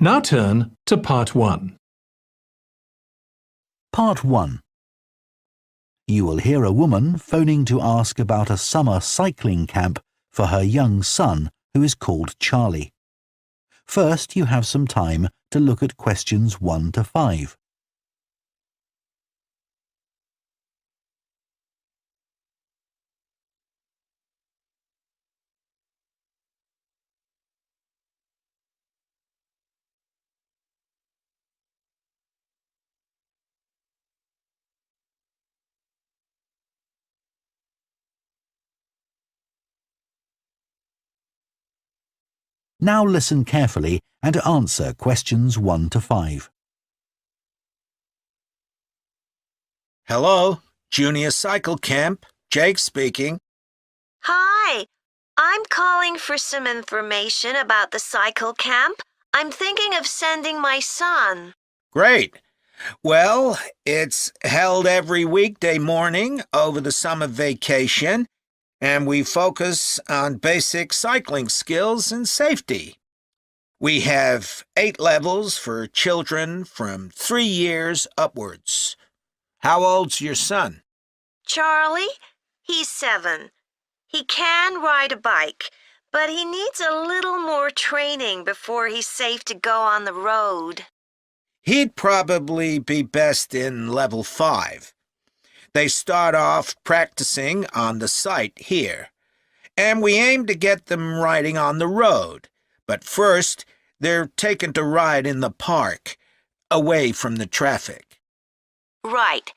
Now turn to Part 1. Part 1. You will hear a woman phoning to ask about a summer cycling camp for her young son, who is called Charlie. First, you have some time to look at questions 1 to 5. Now listen carefully and answer questions 1 to 5. Hello, Junior Cycle Camp. Jake speaking. Hi, I'm calling for some information about the cycle camp. I'm thinking of sending my son. Great. Well, it's held every weekday morning over the summer vacation, and we focus on basic cycling skills and safety. We have 8 levels for children from 3 years upwards. How old's your son? Charlie? He's 7. He can ride a bike, but he needs a little more training before he's safe to go on the road. He'd probably be best in level 5. They start off practicing on the site here, and we aim to get them riding on the road. But first, they're taken to ride in the park, away from the traffic. Right.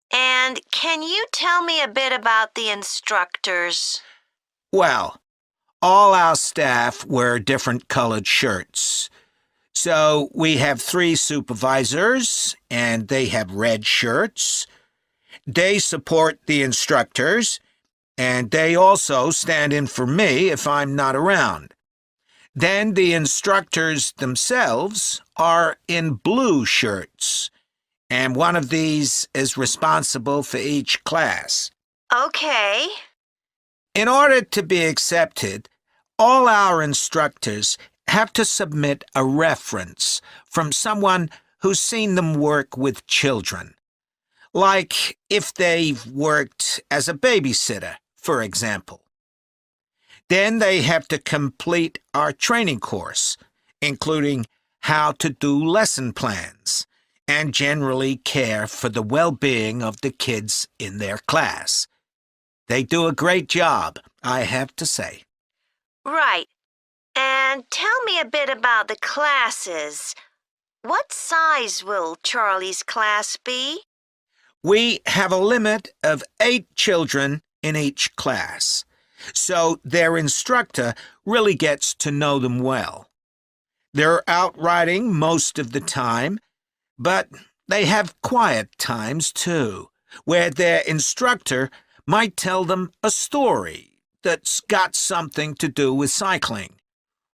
And can you tell me a bit about the instructors? Well, all our staff wear different colored shirts. So we have 3 supervisors, and they have red shirts. They support the instructors, and they also stand in for me if I'm not around. Then the instructors themselves are in blue shirts, and one of these is responsible for each class. Okay. In order to be accepted, all our instructors have to submit a reference from someone who's seen them work with children. Like if they've worked as a babysitter, for example. Then they have to complete our training course, including how to do lesson plans and generally care for the well-being of the kids in their class. They do a great job, I have to say. Right. And tell me a bit about the classes. What size will Charlie's class be? We have a limit of 8 children in each class, so their instructor really gets to know them well. They're out riding most of the time, but they have quiet times too, where their instructor might tell them a story that's got something to do with cycling,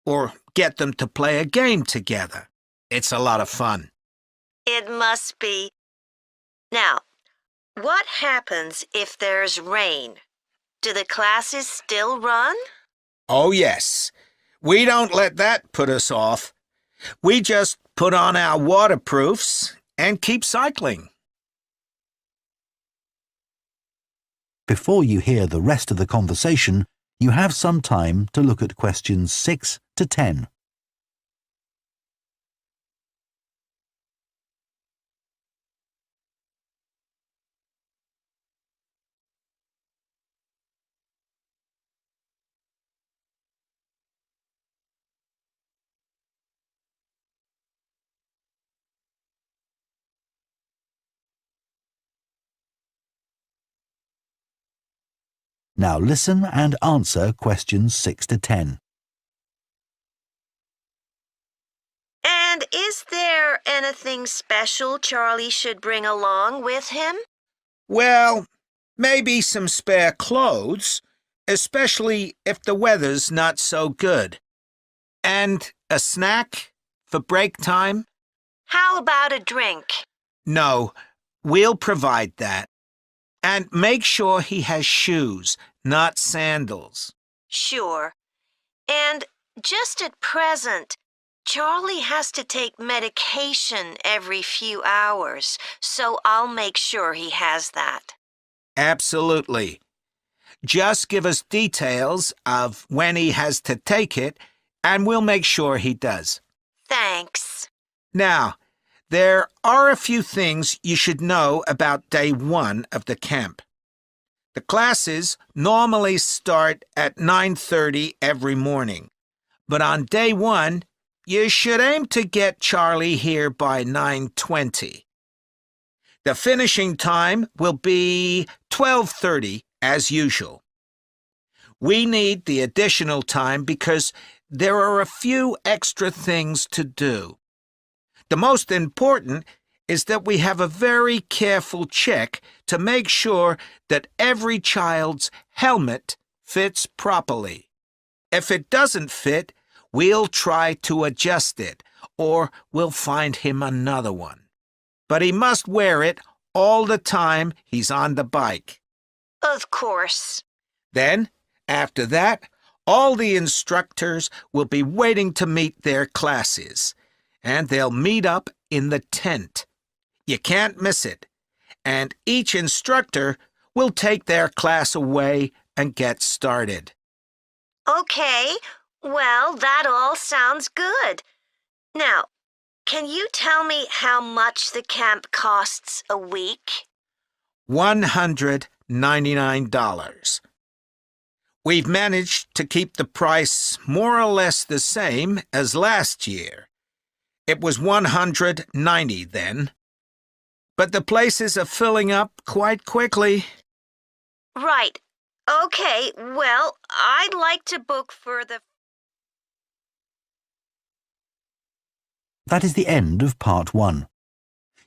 or get them to play a game together. It's a lot of fun. It must be. Now, what happens if there's rain? Do the classes still run? Oh, yes. We don't let that put us off. We just put on our waterproofs and keep cycling. Before you hear the rest of the conversation, you have some time to look at questions 6 to 10. Now listen and answer questions 6 to 10. And is there anything special Charlie should bring along with him? Well, maybe some spare clothes, especially if the weather's not so good. And a snack for break time? How about a drink? No, we'll provide that. And make sure he has shoes, not sandals. Sure. And just at present, Charlie has to take medication every few hours, so I'll make sure he has that. Absolutely. Just give us details of when he has to take it, and we'll make sure he does. Thanks. Now, there are a few things you should know about day 1 of the camp. The classes normally start at 9:30 every morning, but on day 1, you should aim to get Charlie here by 9:20. The finishing time will be 12:30 as usual. We need the additional time because there are a few extra things to do. The most important is that we have a very careful check to make sure that every child's helmet fits properly. If it doesn't fit, we'll try to adjust it, or we'll find him another one. But he must wear it all the time he's on the bike. Of course. Then, after that, all the instructors will be waiting to meet their classes, and they'll meet up in the tent. You can't miss it, and each instructor will take their class away and get started. Okay, well, that all sounds good. Now, can you tell me how much the camp costs a week? $199. We've managed to keep the price more or less the same as last year. It was $190 then. But the places are filling up quite quickly. Right. Okay, well, I'd like to book for the... That is the end of part 1.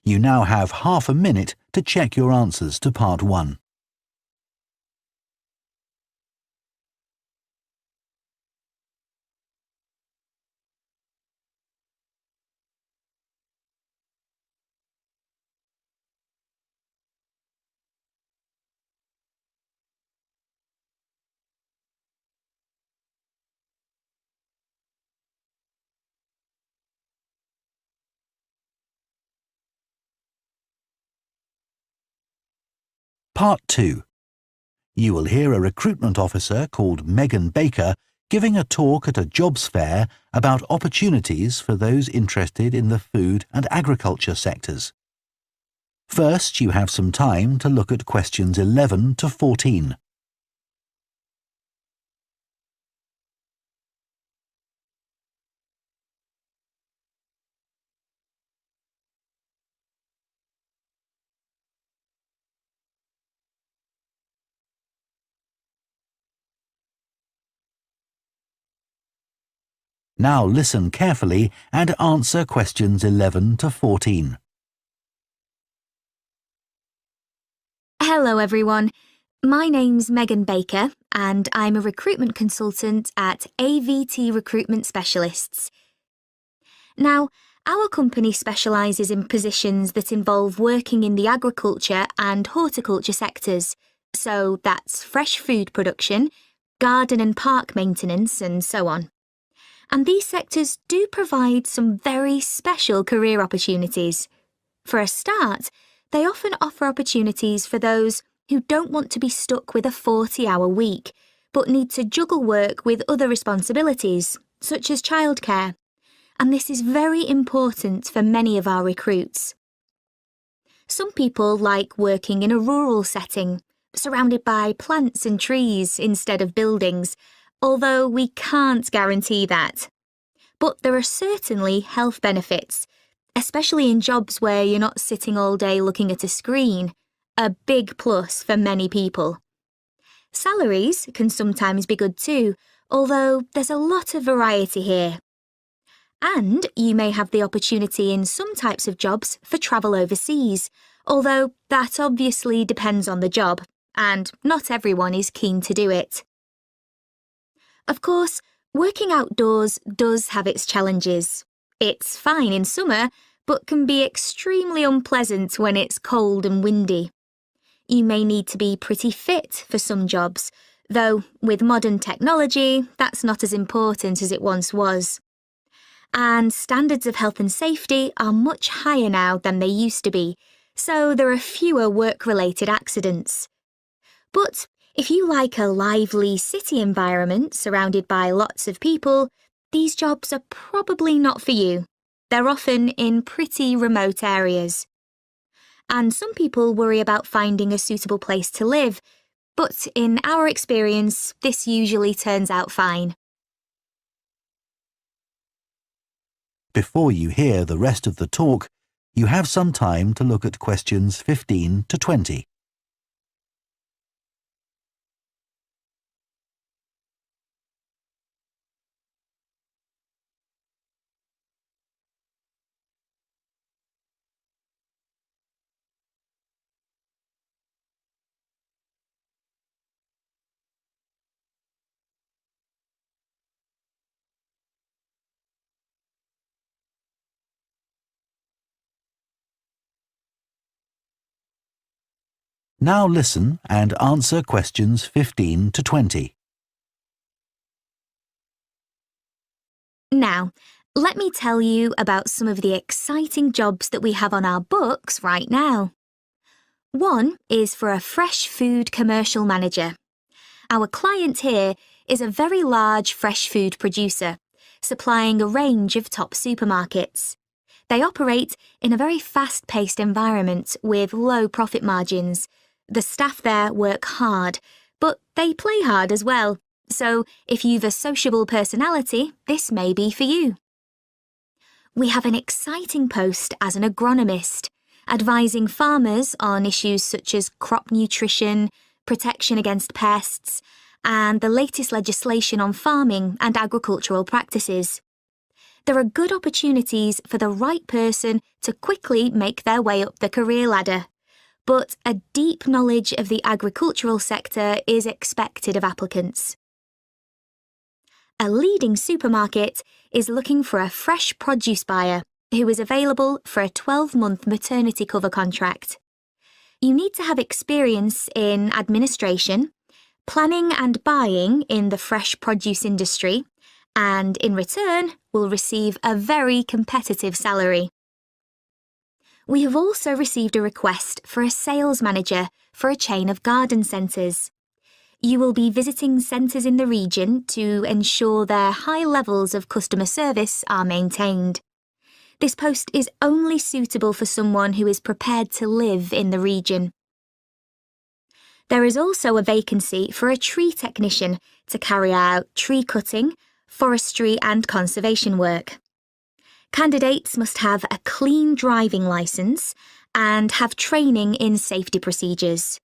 You now have half a minute to check your answers to part 1. Part 2. You will hear a recruitment officer called Megan Baker giving a talk at a jobs fair about opportunities for those interested in the food and agriculture sectors. First, you have some time to look at questions 11 to 14. Now listen carefully and answer questions 11 to 14. Hello everyone, my name's Megan Baker and I'm a recruitment consultant at AVT Recruitment Specialists. Now, our company specialises in positions that involve working in the agriculture and horticulture sectors, so that's fresh food production, garden and park maintenance and so on. And these sectors do provide some very special career opportunities. For a start, they often offer opportunities for those who don't want to be stuck with a 40-hour week, but need to juggle work with other responsibilities, such as childcare. And this is very important for many of our recruits. Some people like working in a rural setting, surrounded by plants and trees instead of buildings, although we can't guarantee that. But there are certainly health benefits, especially in jobs where you're not sitting all day looking at a screen, a big plus for many people. Salaries can sometimes be good too, although there's a lot of variety here. And you may have the opportunity in some types of jobs for travel overseas, although that obviously depends on the job, and not everyone is keen to do it. Of course, working outdoors does have its challenges. It's fine in summer, but can be extremely unpleasant when it's cold and windy. You may need to be pretty fit for some jobs, though with modern technology, that's not as important as it once was. and standards of health and safety are much higher now than they used to be, so there are fewer work-related accidents. But if you like a lively city environment surrounded by lots of people, these jobs are probably not for you. They're often in pretty remote areas. And some people worry about finding a suitable place to live, but in our experience, this usually turns out fine. Before you hear the rest of the talk, you have some time to look at questions 15 to 20. Now listen and answer questions 15 to 20. Now, let me tell you about some of the exciting jobs that we have on our books right now. One is for a fresh food commercial manager. Our client here is a very large fresh food producer, supplying a range of top supermarkets. They operate in a very fast-paced environment with low profit margins. The staff there work hard, but they play hard as well. So if you've a sociable personality, this may be for you. We have an exciting post as an agronomist, advising farmers on issues such as crop nutrition, protection against pests, and the latest legislation on farming and agricultural practices. There are good opportunities for the right person to quickly make their way up the career ladder, but a deep knowledge of the agricultural sector is expected of applicants. A leading supermarket is looking for a fresh produce buyer who is available for a 12-month maternity cover contract. You need to have experience in administration, planning and buying in the fresh produce industry, and in return will receive a very competitive salary. We have also received a request for a sales manager for a chain of garden centres. You will be visiting centres in the region to ensure their high levels of customer service are maintained. This post is only suitable for someone who is prepared to live in the region. There is also a vacancy for a tree technician to carry out tree cutting, forestry and conservation work. Candidates must have a clean driving licence and have training in safety procedures.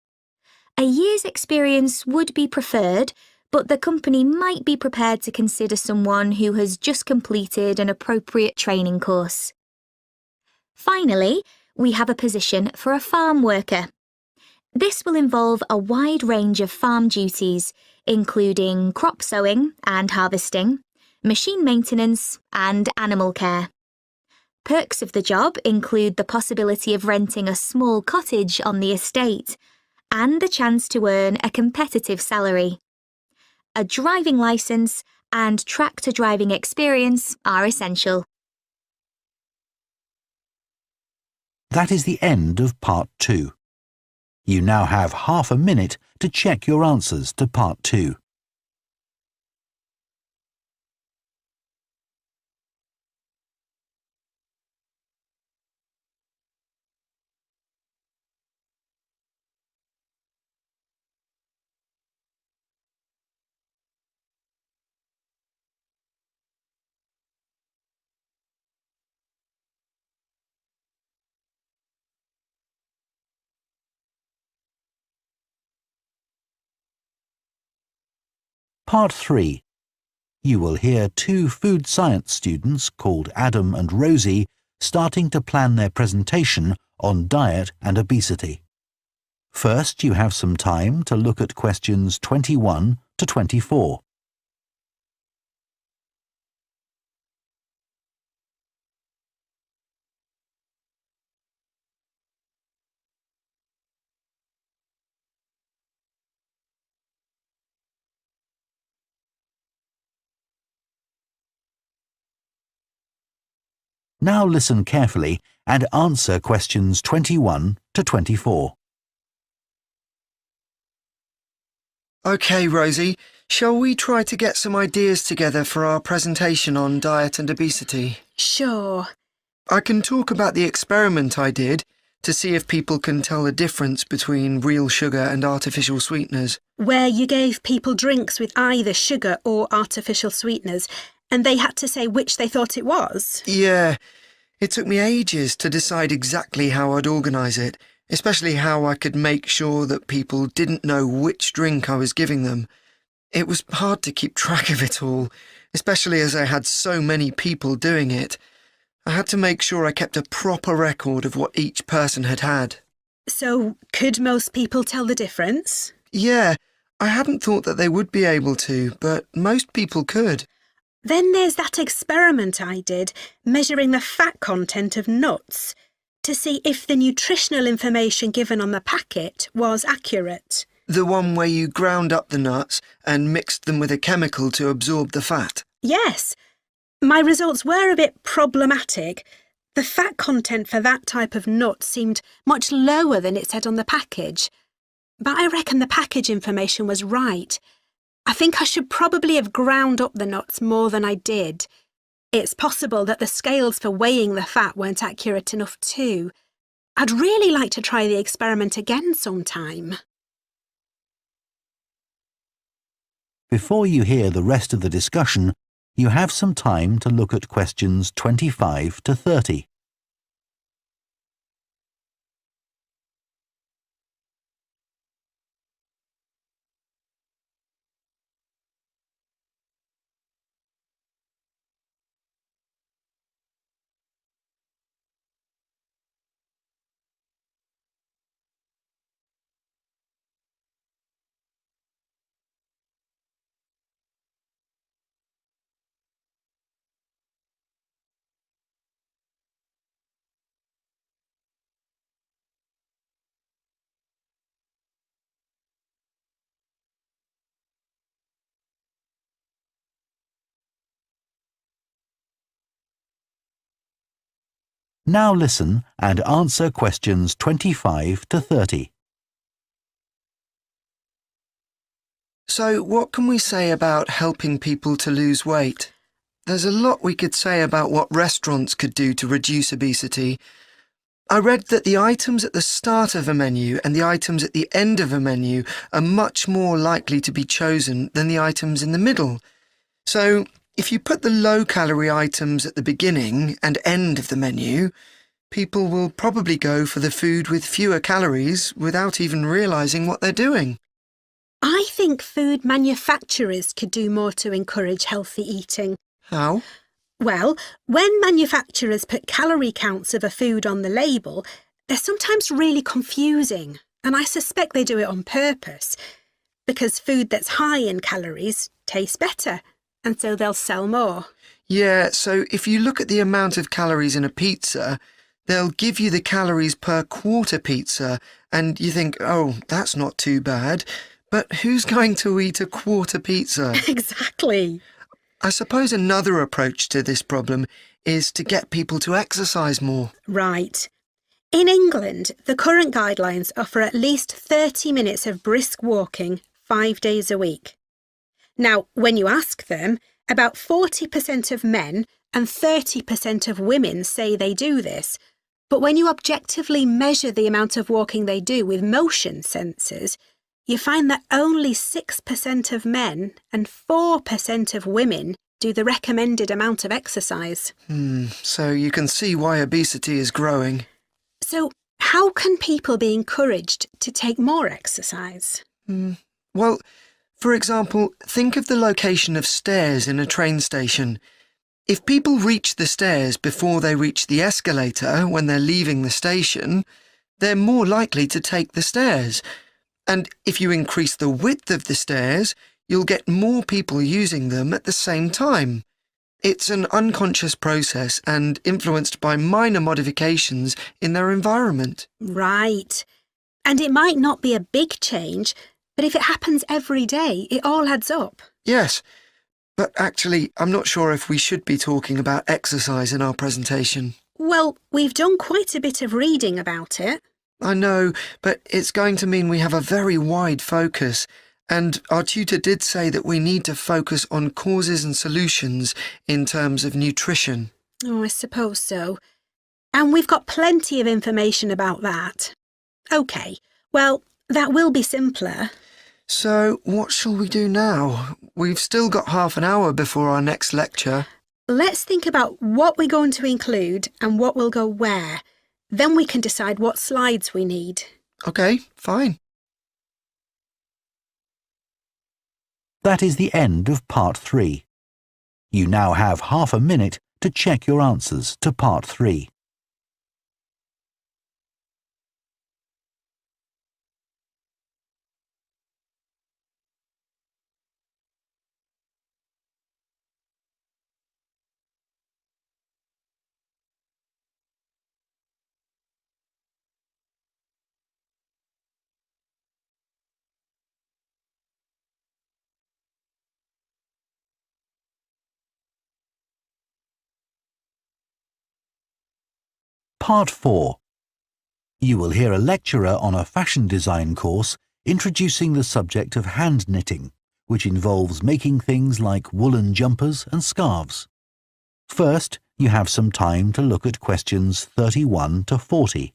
A year's experience would be preferred, but the company might be prepared to consider someone who has just completed an appropriate training course. Finally, we have a position for a farm worker. This will involve a wide range of farm duties, including crop sowing and harvesting, machine maintenance, and animal care. Perks of the job include the possibility of renting a small cottage on the estate and the chance to earn a competitive salary. A driving licence and tractor driving experience are essential. That is the end of Part 2. You now have half a minute to check your answers to Part 2. Part 3. You will hear two food science students called Adam and Rosie starting to plan their presentation on diet and obesity. First, you have some time to look at questions 21 to 24. Now listen carefully and answer questions 21 to 24. OK, Rosie, shall we try to get some ideas together for our presentation on diet and obesity? Sure. I can talk about the experiment I did to see if people can tell the difference between real sugar and artificial sweeteners. Where you gave people drinks with either sugar or artificial sweeteners, and they had to say which they thought it was? Yeah, it took me ages to decide exactly how I'd organise it, especially how I could make sure that people didn't know which drink I was giving them. It was hard to keep track of it all, especially as I had so many people doing it. I had to make sure I kept a proper record of what each person had had. So, could most people tell the difference? Yeah, I hadn't thought that they would be able to, but most people could. Then there's that experiment I did, measuring the fat content of nuts, to see if the nutritional information given on the packet was accurate. The one where you ground up the nuts and mixed them with a chemical to absorb the fat? Yes. My results were a bit problematic. The fat content for that type of nut seemed much lower than it said on the package. But I reckon the package information was right. I think I should probably have ground up the nuts more than I did. It's possible that the scales for weighing the fat weren't accurate enough too. I'd really like to try the experiment again sometime. Before you hear the rest of the discussion, you have some time to look at questions 25 to 30. Now listen and answer questions 25 to 30. So, what can we say about helping people to lose weight? There's a lot we could say about what restaurants could do to reduce obesity. I read that the items at the start of a menu and the items at the end of a menu are much more likely to be chosen than the items in the middle. So, if you put the low-calorie items at the beginning and end of the menu, people will probably go for the food with fewer calories without even realising what they're doing. I think food manufacturers could do more to encourage healthy eating. How? Well, when manufacturers put calorie counts of a food on the label, they're sometimes really confusing, and I suspect they do it on purpose, because food that's high in calories tastes better, and so they'll sell more. Yeah, so if you look at the amount of calories in a pizza, they'll give you the calories per quarter pizza, and you think, oh, that's not too bad. But who's going to eat a quarter pizza? Exactly. I suppose another approach to this problem is to get people to exercise more. Right. In England, the current guidelines offer at least 30 minutes of brisk walking 5 days a week. Now, when you ask them, about 40% of men and 30% of women say they do this. But when you objectively measure the amount of walking they do with motion sensors, you find that only 6% of men and 4% of women do the recommended amount of exercise. So you can see why obesity is growing. So how can people be encouraged to take more exercise? Well, for example, think of the location of stairs in a train station. If people reach the stairs before they reach the escalator when they're leaving the station, they're more likely to take the stairs. And if you increase the width of the stairs, you'll get more people using them at the same time. It's an unconscious process and influenced by minor modifications in their environment. Right. And it might not be a big change, but if it happens every day, it all adds up. Yes, But actually, I'm not sure if we should be talking about exercise in our presentation. Well, we've done quite a bit of reading about it. I know, but it's going to mean we have a very wide focus. And our tutor did say that we need to focus on causes and solutions in terms of nutrition. Oh, I suppose so. And we've got plenty of information about that. OK, well, that will be simpler. So, what shall we do now? We've still got half an hour before our next lecture. Let's think about what we're going to include and what will go where. Then we can decide what slides we need. OK, fine. That is the end of Part 3. You now have half a minute to check your answers to Part 3. Part 4. You will hear a lecturer on a fashion design course introducing the subject of hand knitting, which involves making things like woolen jumpers and scarves. First, you have some time to look at questions 31 to 40.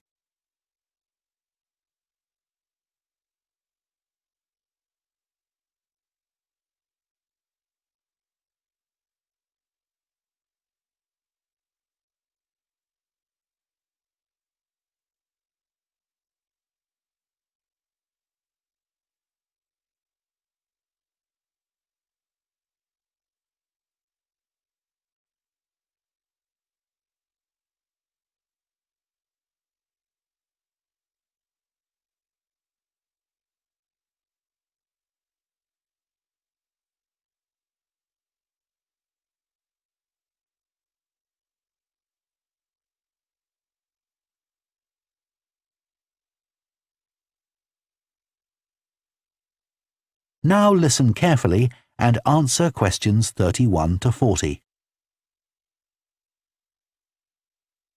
Now listen carefully and answer questions 31 to 40.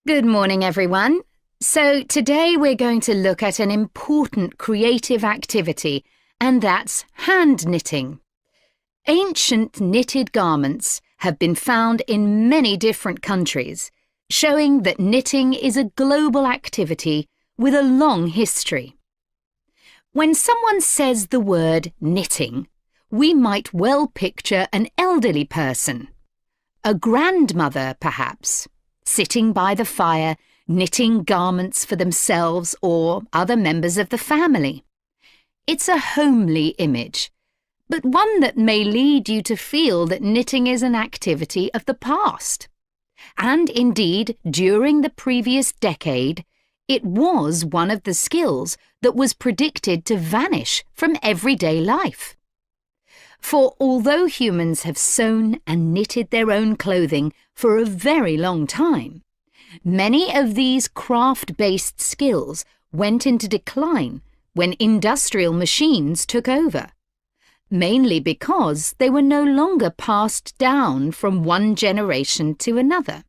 Good morning, everyone. So today we're going to look at an important creative activity, and that's hand knitting. Ancient knitted garments have been found in many different countries, showing that knitting is a global activity with a long history. When someone says the word knitting, we might well picture an elderly person, a grandmother perhaps, sitting by the fire knitting garments for themselves or other members of the family. It's a homely image, but one that may lead you to feel that knitting is an activity of the past. And indeed, during the previous decade, it was one of the skills that was predicted to vanish from everyday life. For although humans have sewn and knitted their own clothing for a very long time, many of these craft-based skills went into decline when industrial machines took over, mainly because they were no longer passed down from one generation to another.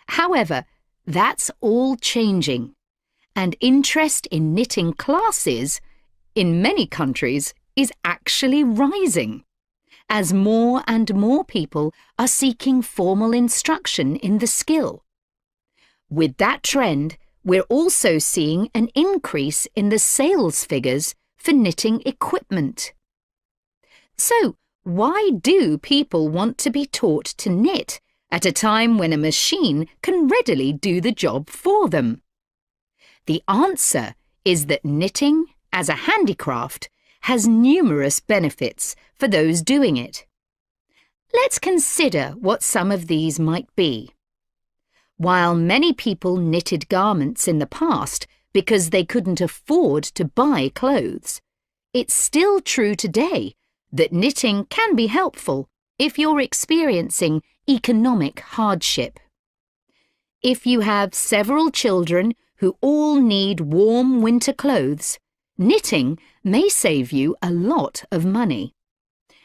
However, that's all changing, and interest in knitting classes, in many countries, is actually rising, as more and more people are seeking formal instruction in the skill. With that trend, we're also seeing an increase in the sales figures for knitting equipment. So, why do people want to be taught to knit at a time when a machine can readily do the job for them? The answer is that knitting, as a handicraft, has numerous benefits for those doing it. Let's consider what some of these might be. While many people knitted garments in the past because they couldn't afford to buy clothes, it's still true today that knitting can be helpful if you're experiencing economic hardship. If you have several children who all need warm winter clothes, knitting may save you a lot of money.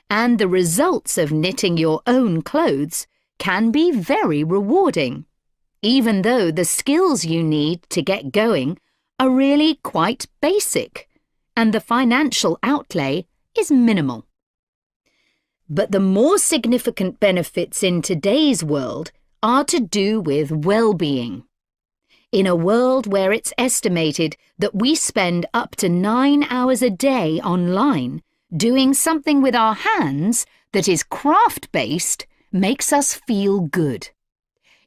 and the results of knitting your own clothes can be very rewarding, even though the skills you need to get going are really quite basic and the financial outlay is minimal. But the more significant benefits in today's world are to do with well-being. In a world where it's estimated that we spend up to 9 hours a day online, doing something with our hands that is craft-based makes us feel good.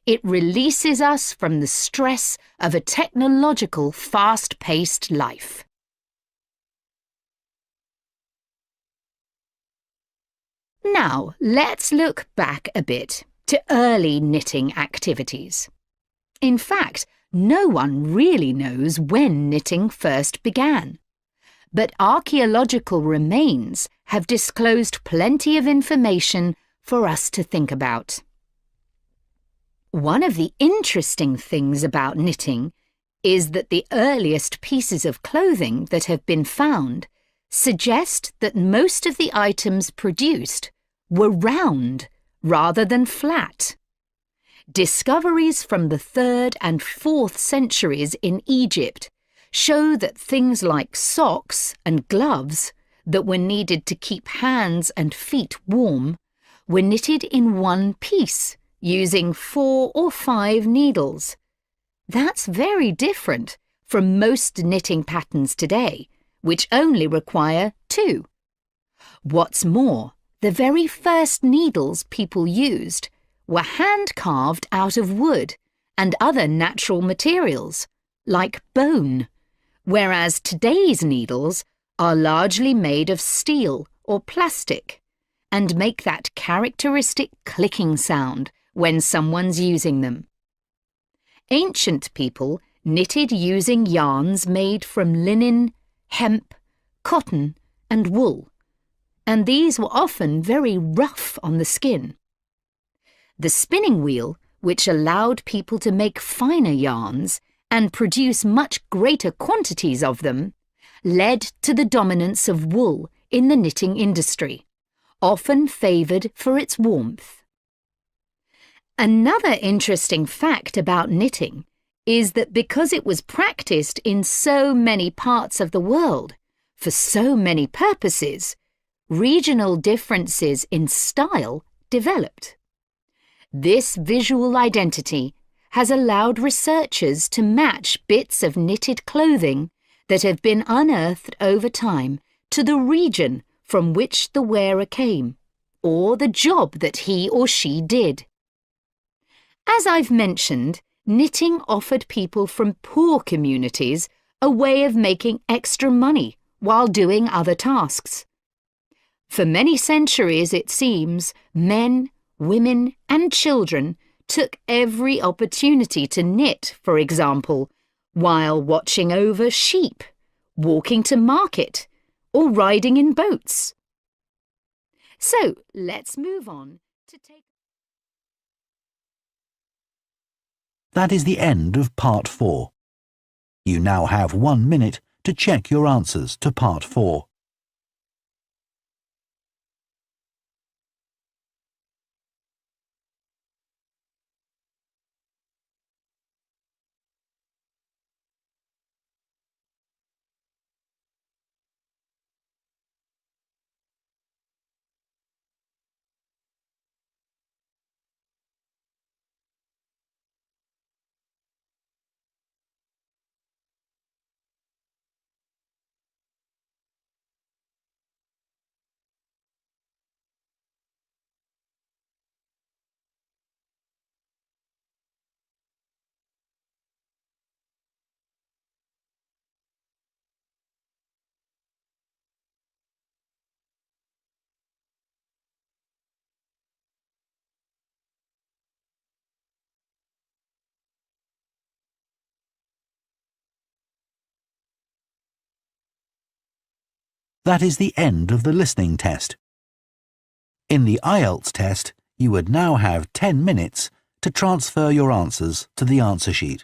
It releases us from the stress of a technological, fast-paced life. Now, let's look back a bit to early knitting activities. In fact, no one really knows when knitting first began. But archaeological remains have disclosed plenty of information for us to think about. One of the interesting things about knitting is that the earliest pieces of clothing that have been found suggest that most of the items produced were round rather than flat. Discoveries from the 3rd and 4th centuries in Egypt show that things like socks and gloves that were needed to keep hands and feet warm were knitted in one piece using 4 or 5 needles. That's very different from most knitting patterns today, which only require 2. What's more, the very first needles people used were hand-carved out of wood and other natural materials, like bone, whereas today's needles are largely made of steel or plastic and make that characteristic clicking sound when someone's using them. Ancient people knitted using yarns made from linen, hemp, cotton and wool, and these were often very rough on the skin. The spinning wheel, which allowed people to make finer yarns and produce much greater quantities of them, led to the dominance of wool in the knitting industry, often favoured for its warmth. Another interesting fact about knitting is that because it was practised in so many parts of the world, for so many purposes, regional differences in style developed. This visual identity has allowed researchers to match bits of knitted clothing that have been unearthed over time to the region from which the wearer came, or the job that he or she did. As I've mentioned, knitting offered people from poor communities a way of making extra money while doing other tasks. For many centuries, it seems, men, women and children took every opportunity to knit, for example, while watching over sheep, walking to market, or riding in boats. So, let's move on to take... That is the end of Part 4. You now have 1 minute to check your answers to Part 4. That is the end of the listening test. In the Ielts test, you would now have 10 minutes to transfer your answers to the answer sheet.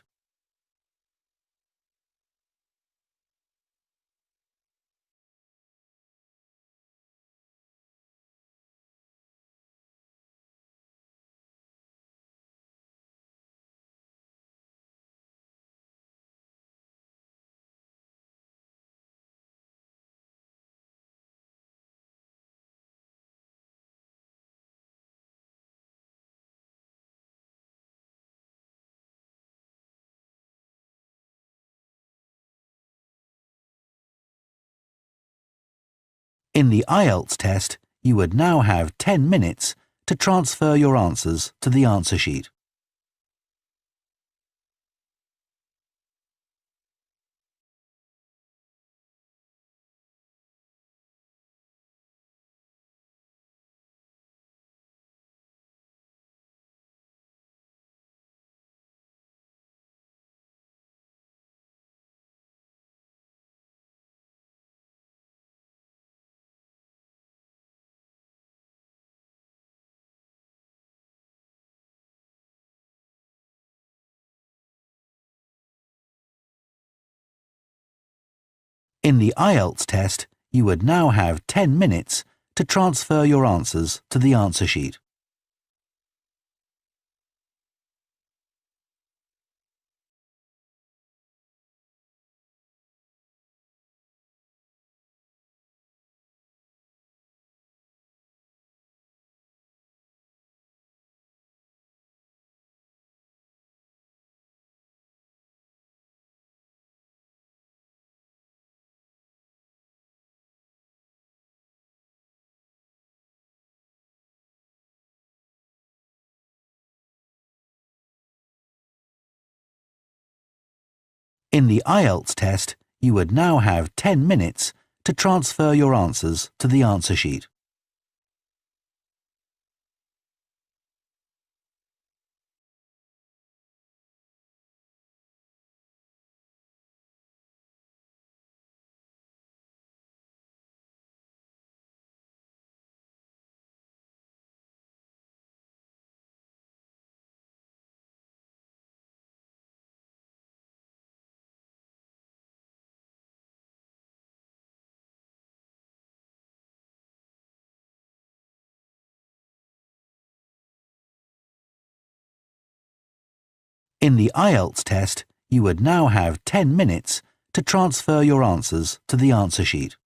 In the Ielts test, you would now have 10 minutes to transfer your answers to the answer sheet. In the Ielts test, you would now have 10 minutes to transfer your answers to the answer sheet. In the Ielts test, you would now have 10 minutes to transfer your answers to the answer sheet. In the Ielts test, you would now have 10 minutes to transfer your answers to the answer sheet.